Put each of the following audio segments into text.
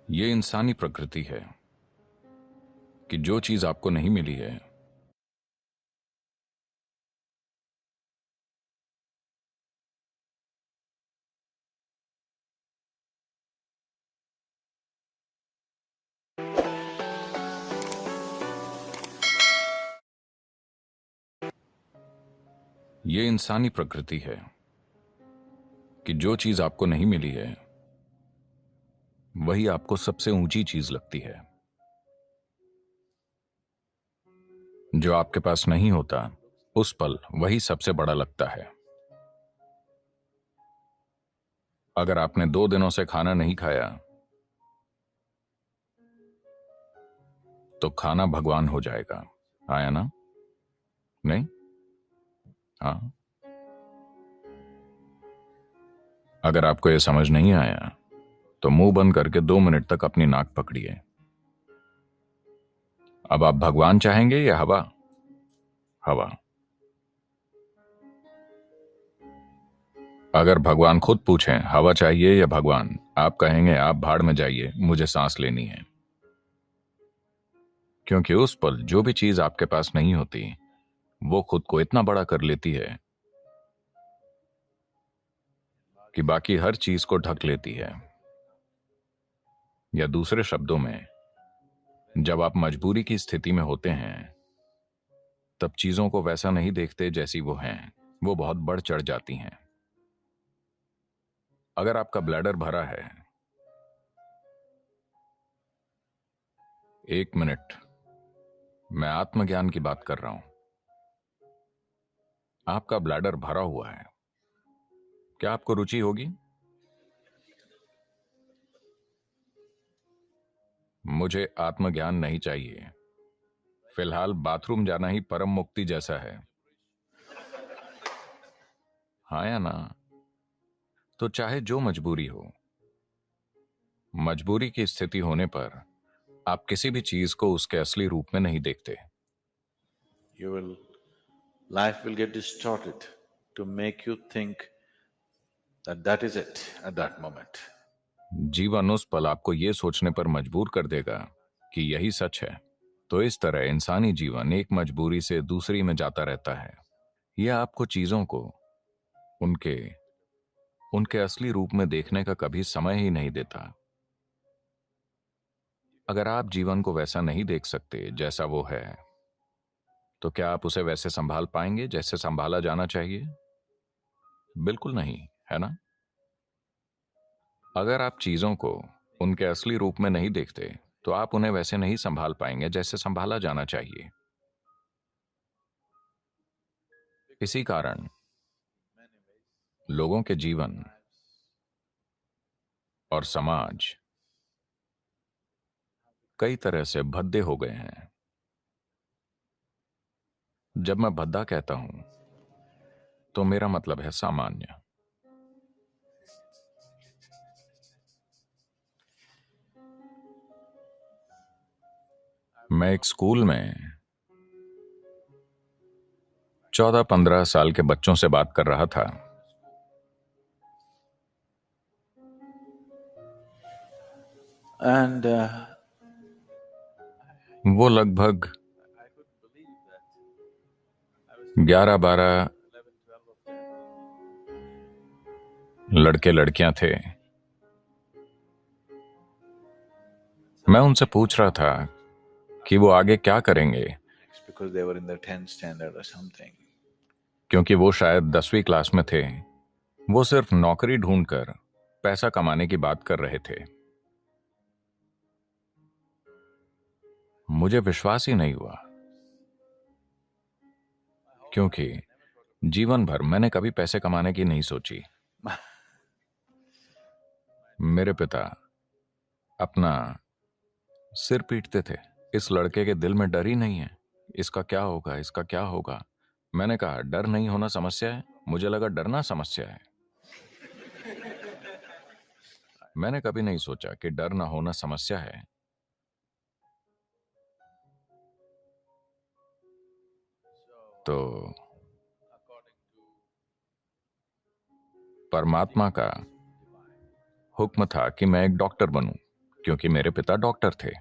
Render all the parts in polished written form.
ये इंसानी प्रकृति है कि जो चीज आपको नहीं मिली है ये इंसानी प्रकृति है कि जो चीज आपको नहीं मिली है वही आपको सबसे ऊंची चीज लगती है। जो आपके पास नहीं होता उस पल वही सबसे बड़ा लगता है। अगर आपने 2 दिनों से खाना नहीं खाया तो खाना भगवान हो जाएगा। आया ना? नहीं? हाँ। अगर आपको यह समझ नहीं आया तो मुंह बंद करके 2 मिनट तक अपनी नाक पकड़िए। अब आप भगवान चाहेंगे या हवा? हवा। अगर भगवान खुद पूछें हवा चाहिए या भगवान, आप कहेंगे आप भाड़ में जाइए, मुझे सांस लेनी है। क्योंकि उस पल जो भी चीज आपके पास नहीं होती वो खुद को इतना बड़ा कर लेती है कि बाकी हर चीज को ढक लेती है। या दूसरे शब्दों में, जब आप मजबूरी की स्थिति में होते हैं तब चीजों को वैसा नहीं देखते जैसी वो हैं, वो बहुत बढ़ चढ़ जाती हैं। अगर आपका ब्लैडर भरा है, 1 मिनट, मैं आत्मज्ञान की बात कर रहा हूं। आपका ब्लैडर भरा हुआ है, क्या आपको रुचि होगी? मुझे आत्मज्ञान नहीं चाहिए। फिलहाल बाथरूम जाना ही परम मुक्ति जैसा है। हाँ या ना? तो चाहे जो मजबूरी हो, मजबूरी की स्थिति होने पर आप किसी भी चीज को उसके असली रूप में नहीं देखते। you will life will get distorted to make you think that that is it at that moment. जीवन उस पल आपको यह सोचने पर मजबूर कर देगा कि यही सच है। तो इस तरह इंसानी जीवन एक मजबूरी से दूसरी में जाता रहता है। यह आपको चीजों को उनके उनके असली रूप में देखने का कभी समय ही नहीं देता। अगर आप जीवन को वैसा नहीं देख सकते जैसा वो है, तो क्या आप उसे वैसे संभाल पाएंगे जैसे संभाला जाना चाहिए? बिल्कुल नहीं, है ना? अगर आप चीजों को उनके असली रूप में नहीं देखते तो आप उन्हें वैसे नहीं संभाल पाएंगे जैसे संभाला जाना चाहिए। इसी कारण लोगों के जीवन और समाज कई तरह से भद्दे हो गए हैं। जब मैं भद्दा कहता हूं तो मेरा मतलब है सामान्य। मैं एक स्कूल में 14-15 साल के बच्चों से बात कर रहा था। And वो लगभग 11-12 लड़के लड़कियां थे। मैं उनसे पूछ रहा था कि वो आगे क्या करेंगे, because they were in the 10th standard or something. क्योंकि वो शायद 10वीं क्लास में थे। वो सिर्फ नौकरी ढूंढकर पैसा कमाने की बात कर रहे थे। मुझे विश्वास ही नहीं हुआ, क्योंकि जीवन भर मैंने कभी पैसे कमाने की नहीं सोची। मेरे पिता अपना सिर पीटते थे, इस लड़के के दिल में डर ही नहीं है, इसका क्या होगा, इसका क्या होगा। मैंने कहा डर नहीं होना समस्या है? मुझे लगा डरना समस्या है। मैंने कभी नहीं सोचा कि डर ना होना समस्या है। तो परमात्मा का हुक्म था कि मैं एक डॉक्टर बनूं, क्योंकि मेरे पिता डॉक्टर थे।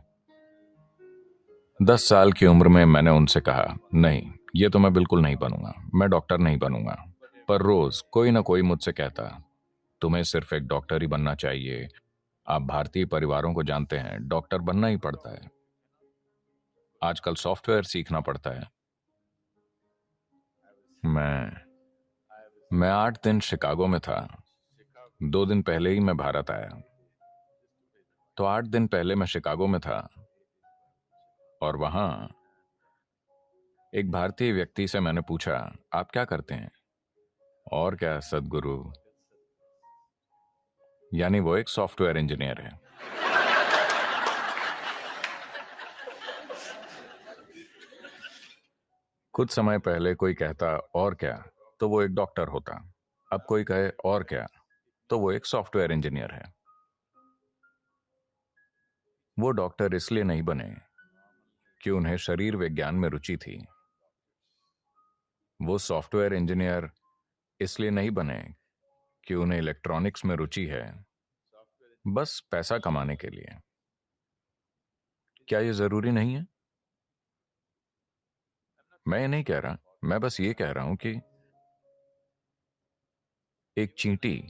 10 साल की उम्र में मैंने उनसे कहा, नहीं, ये तो मैं बिल्कुल नहीं बनूंगा, मैं डॉक्टर नहीं बनूंगा। पर रोज कोई ना कोई मुझसे कहता, तुम्हें सिर्फ एक डॉक्टर ही बनना चाहिए। आप भारतीय परिवारों को जानते हैं, डॉक्टर बनना ही पड़ता है। आजकल सॉफ्टवेयर सीखना पड़ता है। मैं 8 दिन शिकागो में था। 2 दिन पहले ही मैं भारत आया। तो 8 दिन पहले मैं शिकागो में था और वहां एक भारतीय व्यक्ति से मैंने पूछा, आप क्या करते हैं? और क्या सदगुरु, यानी वो एक सॉफ्टवेयर इंजीनियर है। कुछ समय पहले कोई कहता और क्या, तो वो एक डॉक्टर होता। अब कोई कहे और क्या, तो वो एक सॉफ्टवेयर इंजीनियर है। वो डॉक्टर इसलिए नहीं बने कि उन्हें शरीर विज्ञान में रुचि थी। वो सॉफ्टवेयर इंजीनियर इसलिए नहीं बने कि उन्हें इलेक्ट्रॉनिक्स में रुचि है, बस पैसा कमाने के लिए। क्या ये जरूरी नहीं है? मैं ये नहीं कह रहा, मैं बस ये कह रहा हूं कि एक चींटी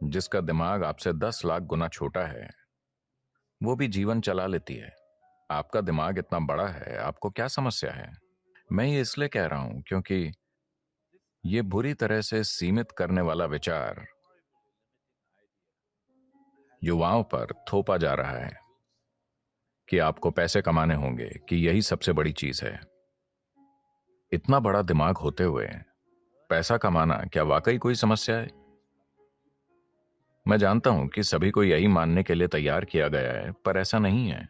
जिसका दिमाग आपसे 10 लाख गुना छोटा है, वो भी जीवन चला लेती है। आपका दिमाग इतना बड़ा है, आपको क्या समस्या है? मैं ये इसलिए कह रहा हूं क्योंकि ये बुरी तरह से सीमित करने वाला विचार युवाओं पर थोपा जा रहा है कि आपको पैसे कमाने होंगे, कि यही सबसे बड़ी चीज है। इतना बड़ा दिमाग होते हुए पैसा कमाना क्या वाकई कोई समस्या है? मैं जानता हूं कि सभी को यही मानने के लिए तैयार किया गया है, पर ऐसा नहीं है।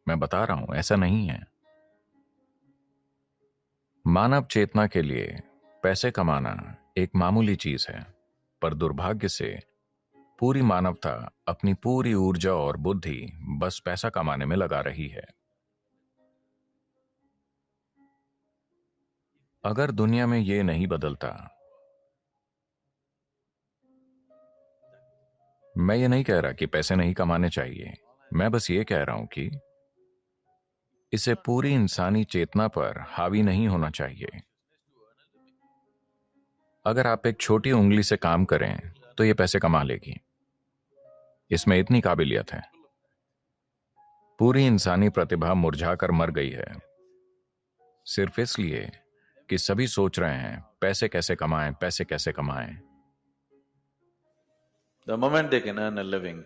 मैं बता रहा हूं, ऐसा नहीं है। मानव चेतना के लिए पैसे कमाना एक मामूली चीज है, पर दुर्भाग्य से पूरी मानवता अपनी पूरी ऊर्जा और बुद्धि बस पैसा कमाने में लगा रही है। अगर दुनिया में ये नहीं बदलता, मैं ये नहीं कह रहा कि पैसे नहीं कमाने चाहिए, मैं बस ये कह रहा हूं कि इसे पूरी इंसानी चेतना पर हावी नहीं होना चाहिए। अगर आप एक छोटी उंगली से काम करें तो ये पैसे कमा लेगी, इसमें इतनी काबिलियत है। पूरी इंसानी प्रतिभा मुरझाकर मर गई है, सिर्फ इसलिए कि सभी सोच रहे हैं पैसे कैसे कमाएं, पैसे कैसे कमाएं। The moment they can earn a living,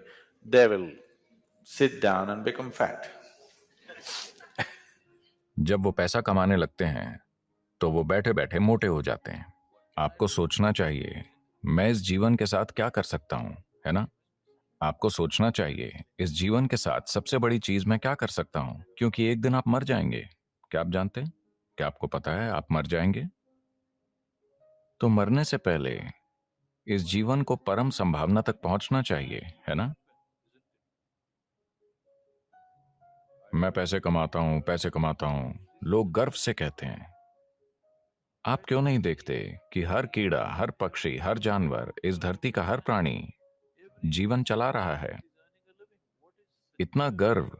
they will sit down and become fat. जब वो पैसा कमाने लगते हैं तो वो बैठे बैठे मोटे हो जाते हैं। आपको सोचना चाहिए, मैं इस जीवन के साथ क्या कर सकता हूं, है ना? आपको सोचना चाहिए, इस जीवन के साथ सबसे बड़ी चीज मैं क्या कर सकता हूं, क्योंकि एक दिन आप मर जाएंगे। क्या आप जानते हैं? क्या आपको पता है आप मर जाएंगे? तो मरने से पहले इस जीवन को परम संभावना तक पहुंचना चाहिए, है ना? मैं पैसे कमाता हूं, पैसे कमाता हूं, लोग गर्व से कहते हैं। आप क्यों नहीं देखते कि हर कीड़ा, हर पक्षी, हर जानवर, इस धरती का हर प्राणी जीवन चला रहा है? इतना गर्व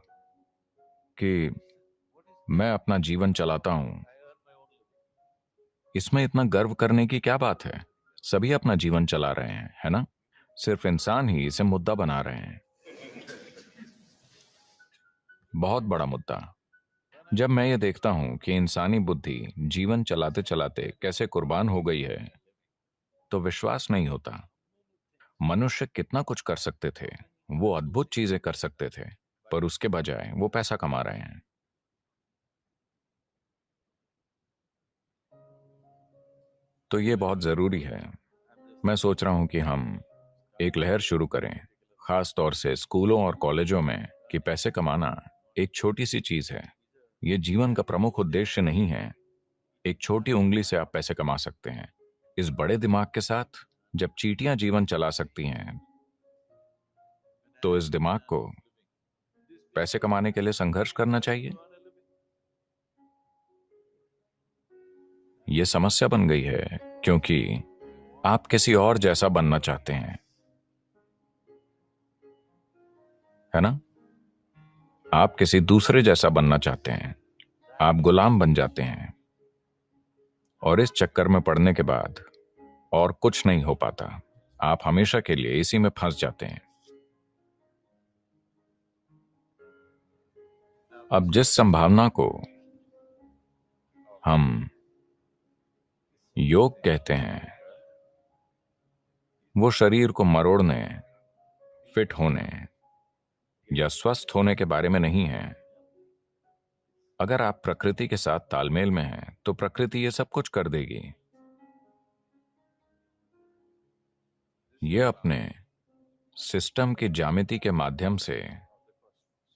कि मैं अपना जीवन चलाता हूं, इसमें इतना गर्व करने की क्या बात है? सभी अपना जीवन चला रहे हैं, है ना? सिर्फ इंसान ही इसे मुद्दा बना रहे हैं। बहुत बड़ा मुद्दा। जब मैं ये देखता हूं कि इंसानी बुद्धि जीवन चलाते चलाते कैसे कुर्बान हो गई है, तो विश्वास नहीं होता। मनुष्य कितना कुछ कर सकते थे, वो अद्भुत चीजें कर सकते थे, पर उसके बजाय वो पैसा कमा रहे हैं। तो ये बहुत जरूरी है। मैं सोच रहा हूं कि हम एक लहर शुरू करें, खास तौर से स्कूलों और कॉलेजों में, कि पैसे कमाना एक छोटी सी चीज है। ये जीवन का प्रमुख उद्देश्य नहीं है। एक छोटी उंगली से आप पैसे कमा सकते हैं। इस बड़े दिमाग के साथ जब चींटियां जीवन चला सकती हैं, तो इस दिमाग को पैसे कमाने के लिए संघर्ष करना चाहिए। यह समस्या बन गई है क्योंकि आप किसी और जैसा बनना चाहते हैं। है ना? आप किसी दूसरे जैसा बनना चाहते हैं, आप गुलाम बन जाते हैं, और इस चक्कर में पड़ने के बाद और कुछ नहीं हो पाता। आप हमेशा के लिए इसी में फंस जाते हैं। अब जिस संभावना को हम योग कहते हैं, वो शरीर को मरोड़ने, फिट होने या स्वस्थ होने के बारे में नहीं है। अगर आप प्रकृति के साथ तालमेल में हैं, तो प्रकृति ये सब कुछ कर देगी। ये अपने सिस्टम की ज्यामिति के माध्यम से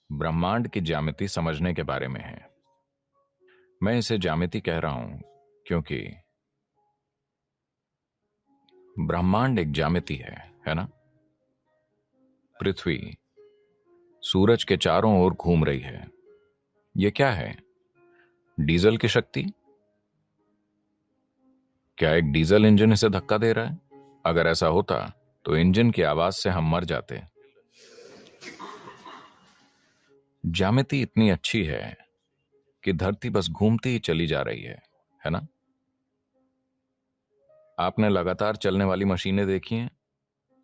ब्रह्मांड की ज्यामिति समझने के बारे में है। मैं इसे ज्यामिति कह रहा हूं क्योंकि ब्रह्मांड एक ज्यामिति है ना? पृथ्वी सूरज के चारों ओर घूम रही है। यह क्या है? डीजल की शक्ति? क्या एक डीजल इंजन इसे धक्का दे रहा है? अगर ऐसा होता तो इंजन की आवाज से हम मर जाते। ज्यामिति इतनी अच्छी है कि धरती बस घूमती ही चली जा रही है ना? आपने लगातार चलने वाली मशीनें देखी हैं?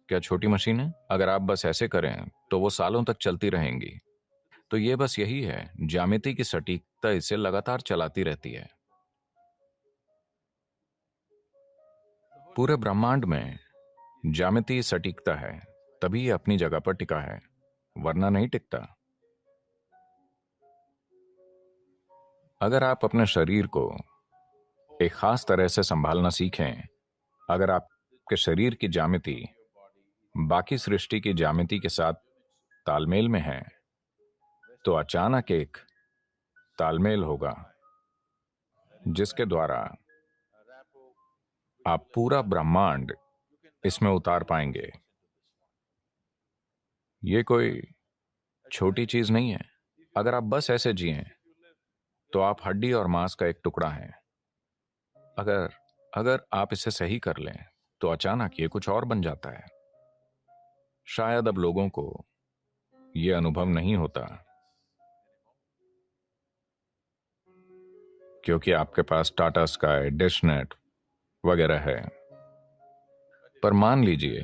क्या छोटी मशीनें? अगर आप बस ऐसे करें तो वो सालों तक चलती रहेंगी। तो ये बस यही है, ज्यामिति की सटीकता इसे लगातार चलाती रहती है। पूरे ब्रह्मांड में ज्यामिति सटीकता है, तभी ये अपनी जगह पर टिका है, वरना नहीं टिकता। अगर आप अपने शरीर को एक खास तरह से संभालना सीखें, अगर आपके शरीर की ज्यामिति बाकी सृष्टि की ज्यामिति के साथ तालमेल में है, तो अचानक एक तालमेल होगा जिसके द्वारा आप पूरा ब्रह्मांड इसमें उतार पाएंगे। ये कोई छोटी चीज नहीं है। अगर आप बस ऐसे जिएं तो आप हड्डी और मांस का एक टुकड़ा हैं। अगर अगर आप इसे सही कर लें तो अचानक ये कुछ और बन जाता है। शायद अब लोगों को ये अनुभव नहीं होता क्योंकि आपके पास टाटा स्काई, डिश नेट वगैरह है। पर मान लीजिए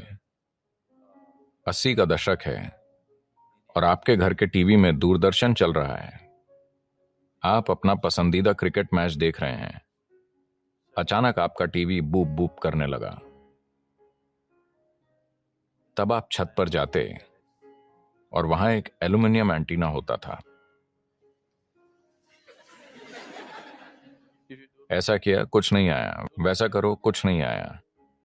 80 का दशक है और आपके घर के टीवी में दूरदर्शन चल रहा है। आप अपना पसंदीदा क्रिकेट मैच देख रहे हैं। अचानक आपका टीवी बूप बूप करने लगा। तब आप छत पर जाते और वहां एक एल्यूमिनियम एंटीना होता था। ऐसा किया, कुछ नहीं आया। वैसा करो, कुछ नहीं आया।